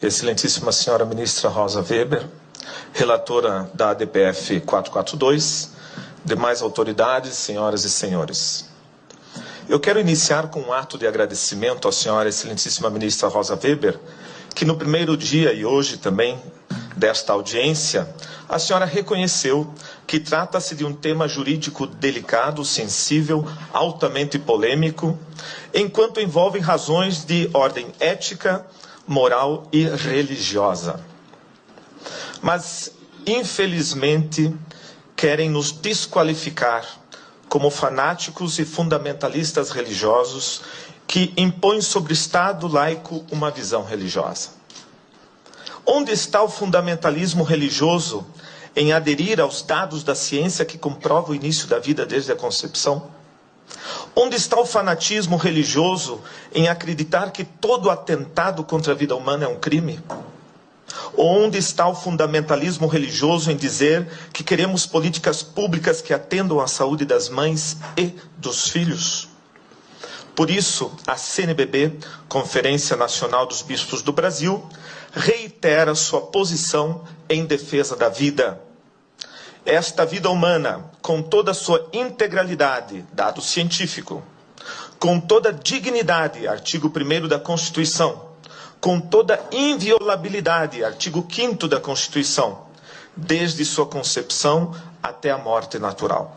Excelentíssima senhora ministra Rosa Weber, relatora da ADPF 442, demais autoridades, senhoras e senhores. Eu quero iniciar com um ato de agradecimento à senhora excelentíssima ministra Rosa Weber, que no primeiro dia e hoje também desta audiência, a senhora reconheceu que trata-se de um tema jurídico delicado, sensível, altamente polêmico, enquanto envolve razões de ordem ética, moral e religiosa. Mas, infelizmente, querem nos desqualificar como fanáticos e fundamentalistas religiosos que impõem sobre o Estado laico uma visão religiosa. Onde está o fundamentalismo religioso em aderir aos dados da ciência que comprova o início da vida desde a concepção? Onde está o fanatismo religioso em acreditar que todo atentado contra a vida humana é um crime? Onde está o fundamentalismo religioso em dizer que queremos políticas públicas que atendam à saúde das mães e dos filhos? Por isso, a CNBB, Conferência Nacional dos Bispos do Brasil, reitera sua posição em defesa da vida. Esta vida humana, com toda a sua integralidade, dado científico, com toda a dignidade, artigo 1º da Constituição, com toda a inviolabilidade, artigo 5º da Constituição, desde sua concepção até a morte natural.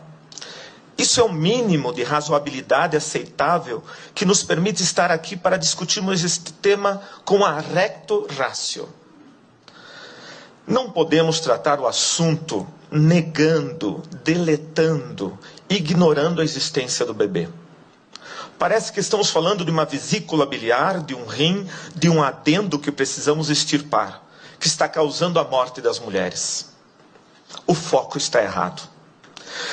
Isso é o mínimo de razoabilidade aceitável que nos permite estar aqui para discutirmos este tema com a recto ratio. Não podemos tratar o assunto negando, deletando, ignorando a existência do bebê. Parece que estamos falando de uma vesícula biliar, de um rim, de um adendo que precisamos extirpar, que está causando a morte das mulheres. O foco está errado.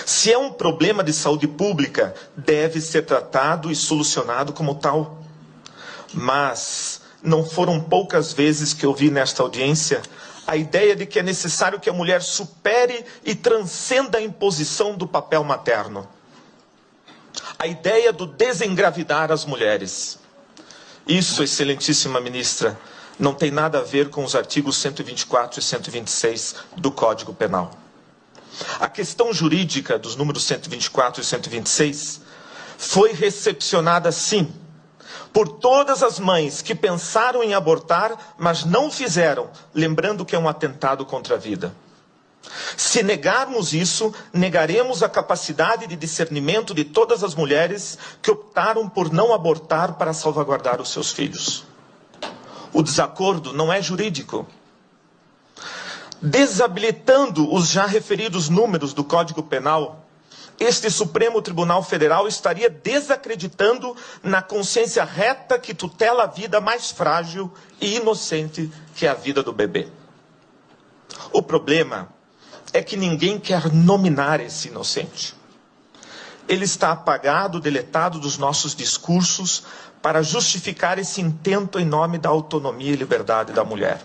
Se é um problema de saúde pública, deve ser tratado e solucionado como tal. Mas não foram poucas vezes que eu vi nesta audiência a ideia de que é necessário que a mulher supere e transcenda a imposição do papel materno. A ideia do desengravidar as mulheres. Isso, excelentíssima ministra, não tem nada a ver com os artigos 124 e 126 do Código Penal. A questão jurídica dos números 124 e 126 foi recepcionada, sim, por todas as mães que pensaram em abortar, mas não fizeram, lembrando que é um atentado contra a vida. Se negarmos isso, negaremos a capacidade de discernimento de todas as mulheres que optaram por não abortar para salvaguardar os seus filhos. O desacordo não é jurídico. Desabilitando os já referidos números do Código Penal, este Supremo Tribunal Federal estaria desacreditando na consciência reta que tutela a vida mais frágil e inocente, que é a vida do bebê. O problema é que ninguém quer nominar esse inocente. Ele está apagado, deletado dos nossos discursos para justificar esse intento em nome da autonomia e liberdade da mulher.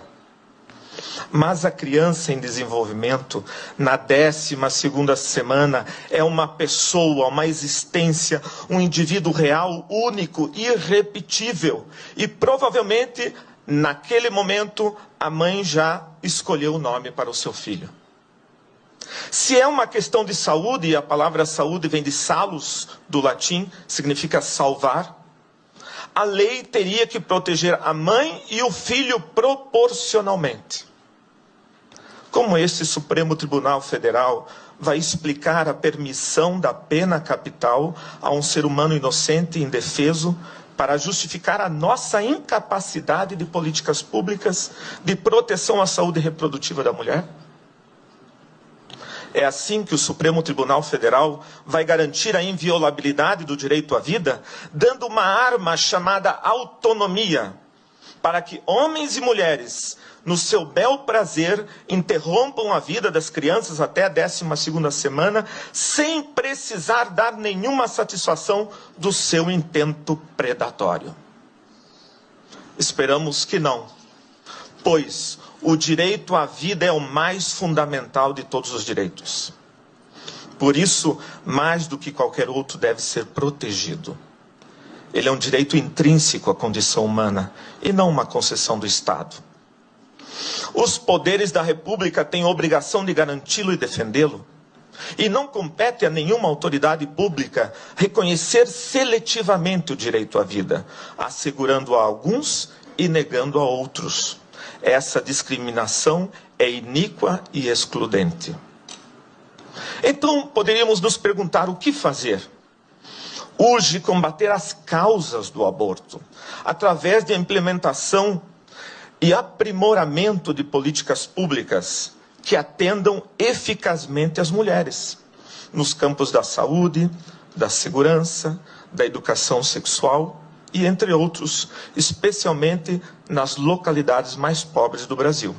Mas a criança em desenvolvimento, na 12ª semana, é uma pessoa, uma existência, um indivíduo real, único, irrepetível. E provavelmente, naquele momento, a mãe já escolheu o nome para o seu filho. Se é uma questão de saúde, e a palavra saúde vem de salus, do latim, significa salvar, a lei teria que proteger a mãe e o filho proporcionalmente. Como este Supremo Tribunal Federal vai explicar a permissão da pena capital a um ser humano inocente e indefeso para justificar a nossa incapacidade de políticas públicas de proteção à saúde reprodutiva da mulher? É assim que o Supremo Tribunal Federal vai garantir a inviolabilidade do direito à vida, dando uma arma chamada autonomia, para que homens e mulheres, no seu bel prazer, interrompam a vida das crianças até a 12ª semana, sem precisar dar nenhuma satisfação do seu intento predatório. Esperamos que não, pois o direito à vida é o mais fundamental de todos os direitos. Por isso, mais do que qualquer outro, deve ser protegido. Ele é um direito intrínseco à condição humana e não uma concessão do Estado. Os poderes da República têm obrigação de garanti-lo e defendê-lo. E não compete a nenhuma autoridade pública reconhecer seletivamente o direito à vida, assegurando a alguns e negando a outros. Essa discriminação é iníqua e excludente. Então, poderíamos nos perguntar o que fazer? Urge combater as causas do aborto, através de implementação e aprimoramento de políticas públicas que atendam eficazmente as mulheres, nos campos da saúde, da segurança, da educação sexual e entre outros, especialmente nas localidades mais pobres do Brasil.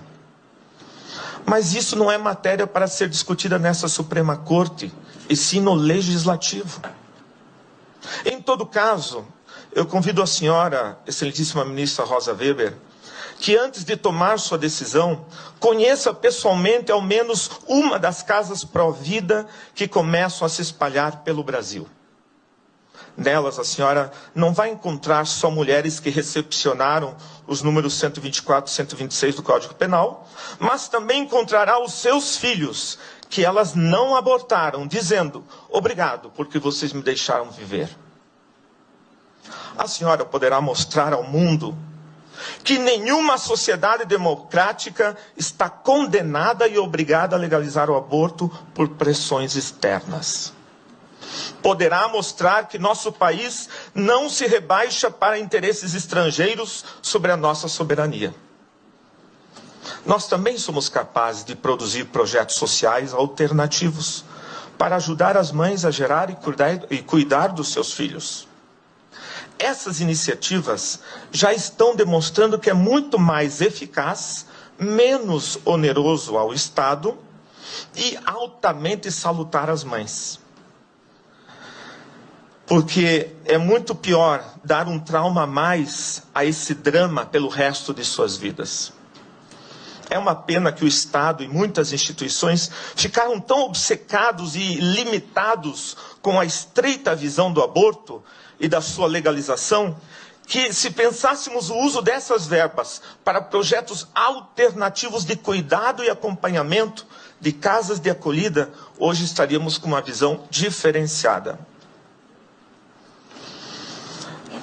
Mas isso não é matéria para ser discutida nessa Suprema Corte, e sim no Legislativo. Em todo caso, eu convido a senhora, excelentíssima ministra Rosa Weber, que antes de tomar sua decisão, conheça pessoalmente ao menos uma das casas pró-vida que começam a se espalhar pelo Brasil. Nelas, a senhora não vai encontrar só mulheres que recepcionaram os números 124 e 126 do Código Penal, mas também encontrará os seus filhos, que elas não abortaram, dizendo: obrigado, porque vocês me deixaram viver. A senhora poderá mostrar ao mundo que nenhuma sociedade democrática está condenada e obrigada a legalizar o aborto por pressões externas. Poderá mostrar que nosso país não se rebaixa para interesses estrangeiros sobre a nossa soberania. Nós também somos capazes de produzir projetos sociais alternativos para ajudar as mães a gerar e cuidar dos seus filhos. Essas iniciativas já estão demonstrando que é muito mais eficaz, menos oneroso ao Estado e altamente salutar às mães. Porque é muito pior dar um trauma a mais a esse drama pelo resto de suas vidas. É uma pena que o Estado e muitas instituições ficaram tão obcecados e limitados com a estreita visão do aborto e da sua legalização, que se pensássemos o uso dessas verbas para projetos alternativos de cuidado e acompanhamento de casas de acolhida, hoje estaríamos com uma visão diferenciada.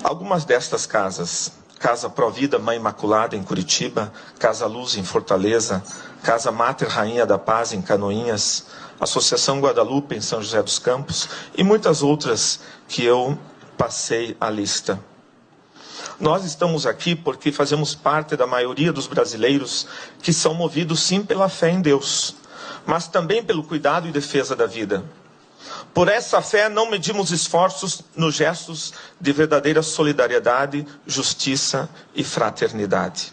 Algumas destas casas, Casa Pró-Vida Mãe Imaculada em Curitiba, Casa Luz em Fortaleza, Casa Mater Rainha da Paz em Canoinhas, Associação Guadalupe em São José dos Campos e muitas outras que eu passei a lista. Nós estamos aqui porque fazemos parte da maioria dos brasileiros que são movidos sim pela fé em Deus, mas também pelo cuidado e defesa da vida. Por essa fé não medimos esforços nos gestos de verdadeira solidariedade, justiça e fraternidade.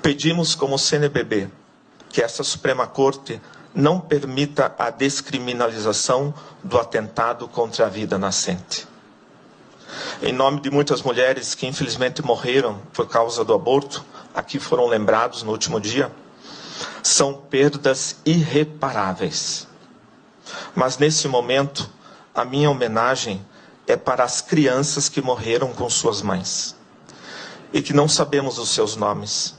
Pedimos como CNBB que essa Suprema Corte não permita a descriminalização do atentado contra a vida nascente. Em nome de muitas mulheres que infelizmente morreram por causa do aborto, aqui foram lembrados no último dia, são perdas irreparáveis. Mas nesse momento, a minha homenagem é para as crianças que morreram com suas mães. E que não sabemos os seus nomes,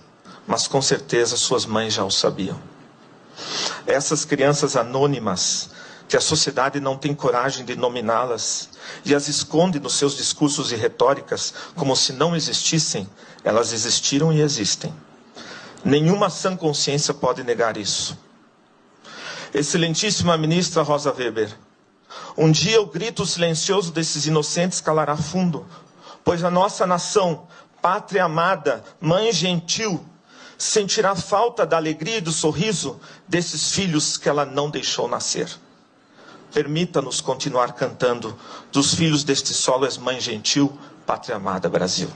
mas com certeza suas mães já o sabiam. Essas crianças anônimas, que a sociedade não tem coragem de nominá-las, e as esconde nos seus discursos e retóricas, como se não existissem, elas existiram e existem. Nenhuma sã consciência pode negar isso. Excelentíssima ministra Rosa Weber, um dia o grito silencioso desses inocentes calará fundo, pois a nossa nação, pátria amada, mãe gentil, sentirá falta da alegria e do sorriso desses filhos que ela não deixou nascer. Permita-nos continuar cantando: dos filhos deste solo és mãe gentil, pátria amada Brasil.